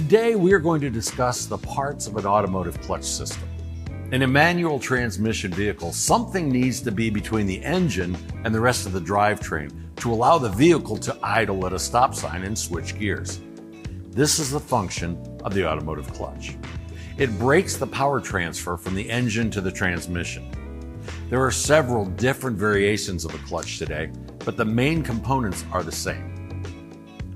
Today we are going to discuss the parts of an automotive clutch system. In a manual transmission vehicle, something needs to be between the engine and the rest of the drivetrain to allow the vehicle to idle at a stop sign and switch gears. This is the function of the automotive clutch. It breaks the power transfer from the engine to the transmission. There are several different variations of a clutch today, but the main components are the same.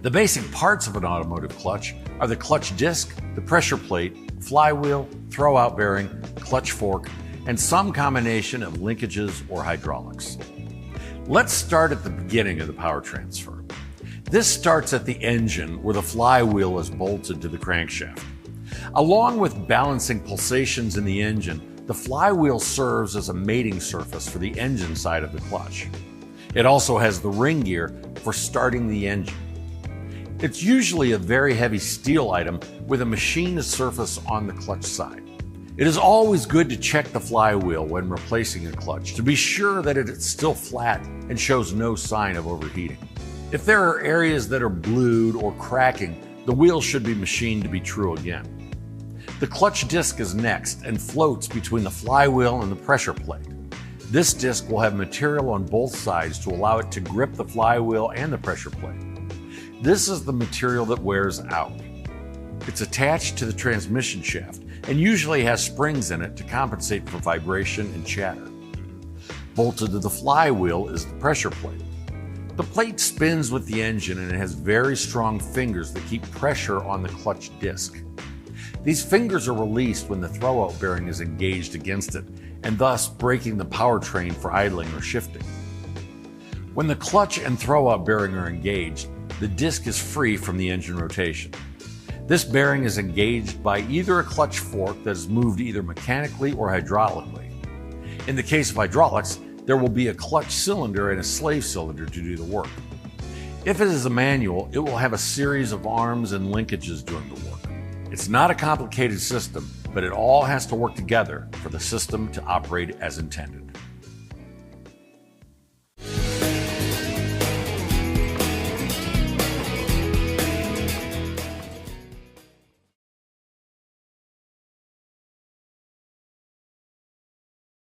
The basic parts of an automotive clutch are the clutch disc, the pressure plate, flywheel, throwout bearing, clutch fork, and some combination of linkages or hydraulics. Let's start at the beginning of the power transfer. This starts at the engine where the flywheel is bolted to the crankshaft. Along with balancing pulsations in the engine, the flywheel serves as a mating surface for the engine side of the clutch. It also has the ring gear for starting the engine. It's usually a very heavy steel item with a machined surface on the clutch side. It is always good to check the flywheel when replacing a clutch to be sure that it is still flat and shows no sign of overheating. If there are areas that are blued or cracking, the wheel should be machined to be true again. The clutch disc is next and floats between the flywheel and the pressure plate. This disc will have material on both sides to allow it to grip the flywheel and the pressure plate. This is the material that wears out. It's attached to the transmission shaft and usually has springs in it to compensate for vibration and chatter. Bolted to the flywheel is the pressure plate. The plate spins with the engine and it has very strong fingers that keep pressure on the clutch disc. These fingers are released when the throwout bearing is engaged against it, and thus braking the powertrain for idling or shifting. When the clutch and throwout bearing are engaged, the disc is free from the engine rotation. This bearing is engaged by either a clutch fork that is moved either mechanically or hydraulically. In the case of hydraulics, there will be a clutch cylinder and a slave cylinder to do the work. If it is a manual, it will have a series of arms and linkages doing the work. It's not a complicated system, but it all has to work together for the system to operate as intended.